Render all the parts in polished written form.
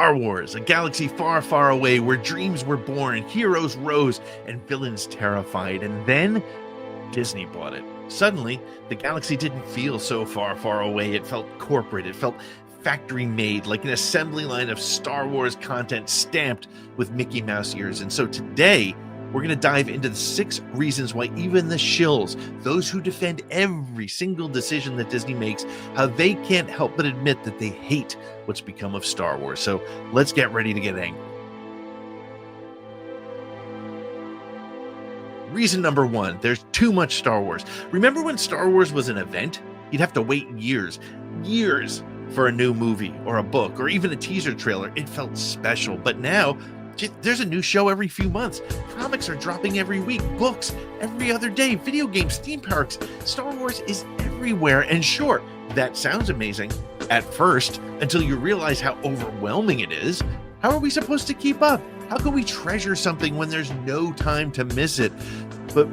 Star Wars, a galaxy far, far away where dreams were born, heroes rose, and villains terrified. And then Disney bought it. Suddenly, the galaxy didn't feel so far, far away. It felt corporate. It felt factory made, like an assembly line of Star Wars content stamped with Mickey Mouse ears. And so today, we're going to dive into the 6 reasons why even the Shills, those who defend every single decision that Disney makes, how they can't help but admit that they hate what's become of Star Wars. So let's get ready to get angry. Reason number 1, there's too much Star Wars. Remember when Star Wars was an event? You'd have to wait years for a new movie or a book or even a teaser trailer. It felt special. But now, there's a new show every few months. Comics are dropping every week. Books every other day. Video games, theme parks. Star Wars is everywhere. And sure, that sounds amazing at first until you realize how overwhelming it is. How are we supposed to keep up? How can we treasure something when there's no time to miss it? But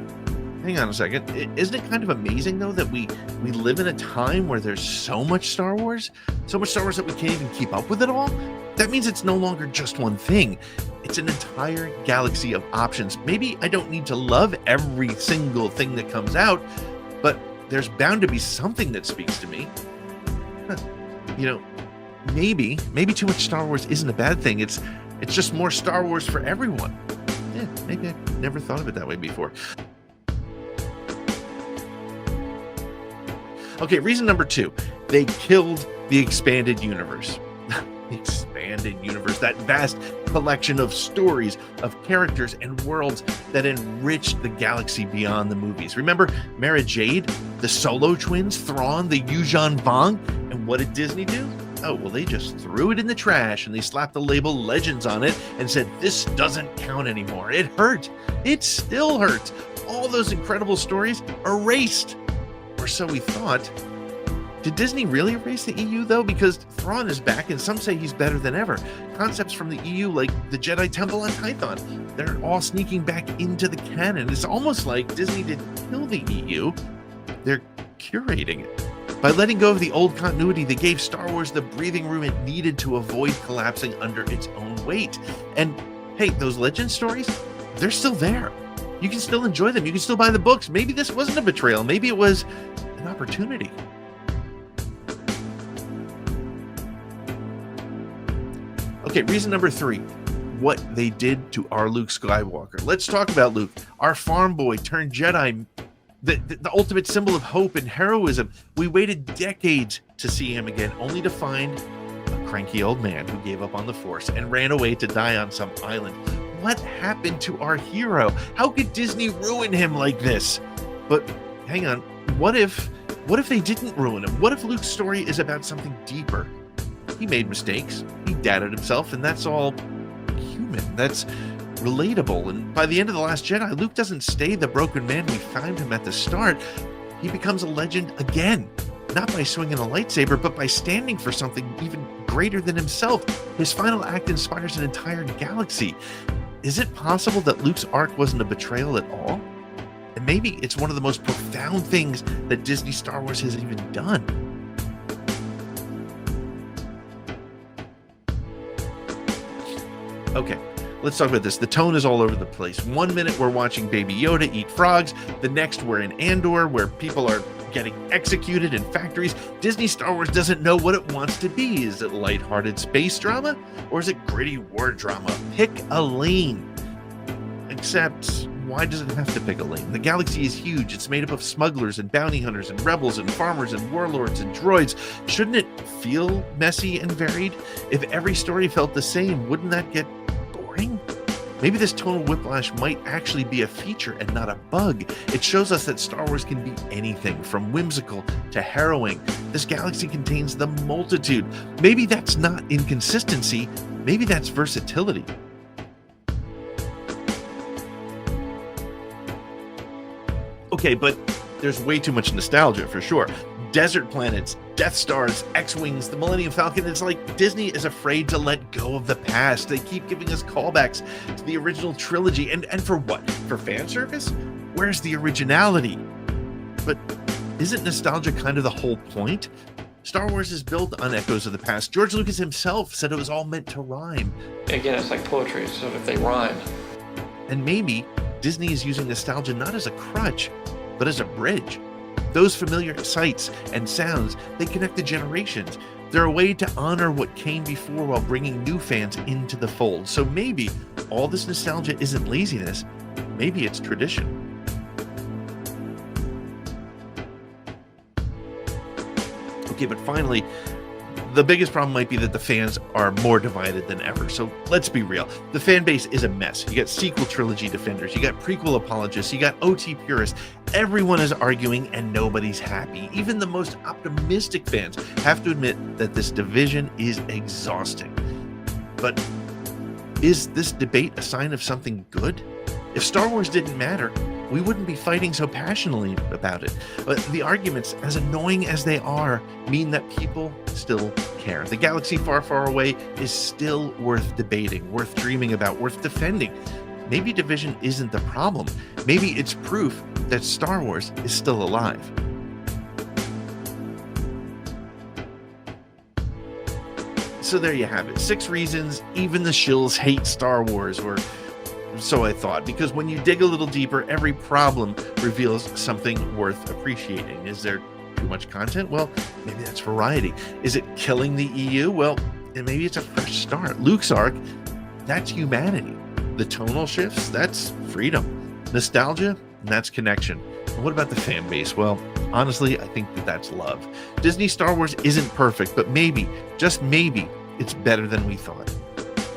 hang on a second. Isn't it kind of amazing, though, that we live in a time where there's so much Star Wars? So much Star Wars that we can't even keep up with it all? That means it's no longer just one thing. It's an entire galaxy of options. Maybe I don't need to love every single thing that comes out, but there's bound to be something that speaks to me. Maybe too much Star Wars isn't a bad thing. It's just more Star Wars for everyone. Yeah, maybe I never thought of it that way before. Okay, reason number 2, they killed the expanded universe. The expanded universe, that vast collection of stories, of characters and worlds that enriched the galaxy beyond the movies. Remember Mara Jade, the Solo twins, Thrawn, the Yuuzhan Vong? And what did Disney do? Oh, well, they just threw it in the trash and they slapped the label Legends on it and said, this doesn't count anymore. It hurt. It still hurts. All those incredible stories erased. Or so we thought. Did Disney really erase the EU, though? Because Thrawn is back, and some say he's better than ever. Concepts from the EU, like the Jedi Temple on Tython, they're all sneaking back into the canon. It's almost like Disney didn't kill the EU. They're curating it. By letting go of the old continuity, they gave Star Wars the breathing room it needed to avoid collapsing under its own weight. And hey, those legend stories, they're still there. You can still enjoy them. You can still buy the books. Maybe this wasn't a betrayal. Maybe it was an opportunity. Okay, reason number 3, what they did to our Luke Skywalker. Let's talk about Luke, our farm boy turned Jedi, the ultimate symbol of hope and heroism. We waited decades to see him again, only to find a cranky old man who gave up on the Force and ran away to die on some island. What happened to our hero? How could Disney ruin him like this? But hang on, what if they didn't ruin him? What if Luke's story is about something deeper? He made mistakes, he doubted himself, and that's all human. That's relatable. And by the end of The Last Jedi, Luke doesn't stay the broken man we found him at the start. He becomes a legend again, not by swinging a lightsaber, but by standing for something even greater than himself. His final act inspires an entire galaxy. Is it possible that Luke's arc wasn't a betrayal at all? And maybe it's one of the most profound things that Disney Star Wars has even done. Okay, let's talk about this. The tone is all over the place. 1 minute we're watching Baby Yoda eat frogs. The next we're in Andor, where people are getting executed in factories. Disney Star Wars doesn't know what it wants to be. Is it lighthearted space drama? Or is it gritty war drama? Pick a lane. Except, why does it have to pick a lane? The galaxy is huge. It's made up of smugglers and bounty hunters and rebels and farmers and warlords and droids. Shouldn't it feel messy and varied? If every story felt the same, wouldn't that get boring? Maybe this tonal whiplash might actually be a feature and not a bug. It shows us that Star Wars can be anything from whimsical to harrowing. This galaxy contains the multitude. Maybe that's not inconsistency. Maybe that's versatility. Okay, but there's way too much nostalgia for sure. Desert planets, Death Stars, X-Wings, the Millennium Falcon. It's like Disney is afraid to let go of the past. They keep giving us callbacks to the original trilogy. And for what? For fan service? Where's the originality? But isn't nostalgia kind of the whole point? Star Wars is built on echoes of the past. George Lucas himself said it was all meant to rhyme. Again, it's like poetry, so if they rhyme. And maybe Disney is using nostalgia not as a crutch, but as a bridge. Those familiar sights and sounds, they connect the generations. They're a way to honor what came before while bringing new fans into the fold. So maybe all this nostalgia isn't laziness, maybe it's tradition. Okay, but finally, the biggest problem might be that the fans are more divided than ever. So let's be real. The fan base is a mess. You got sequel trilogy defenders, you got prequel apologists, you got OT purists. Everyone is arguing and nobody's happy. Even the most optimistic fans have to admit that this division is exhausting. But is this debate a sign of something good? If Star Wars didn't matter, we wouldn't be fighting so passionately about it. But the arguments, as annoying as they are, mean that people still care. The galaxy far, far away is still worth debating, worth dreaming about, worth defending. Maybe division isn't the problem. Maybe it's proof that Star Wars is still alive. So there you have it. 6 reasons even the shills hate Star Wars, or so I thought, because when you dig a little deeper, every problem reveals something worth appreciating. Is there too much content? Well, maybe that's variety. Is it killing the EU? Well, maybe it's a fresh start. Luke's arc, that's humanity. The tonal shifts, that's freedom. Nostalgia, that's connection. And what about the fan base? Well, honestly, I think that's love. Disney Star Wars isn't perfect, but maybe, just maybe, it's better than we thought.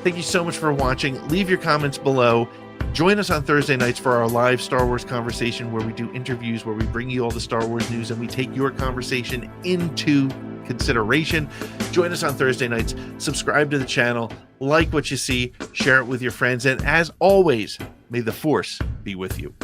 Thank you so much for watching. Leave your comments below. Join us on Thursday nights for our live Star Wars conversation, where we do interviews, where we bring you all the Star Wars news and we take your conversation into consideration. Join us on Thursday nights. Subscribe to the channel. Like what you see. Share it with your friends. And as always, may the Force be with you.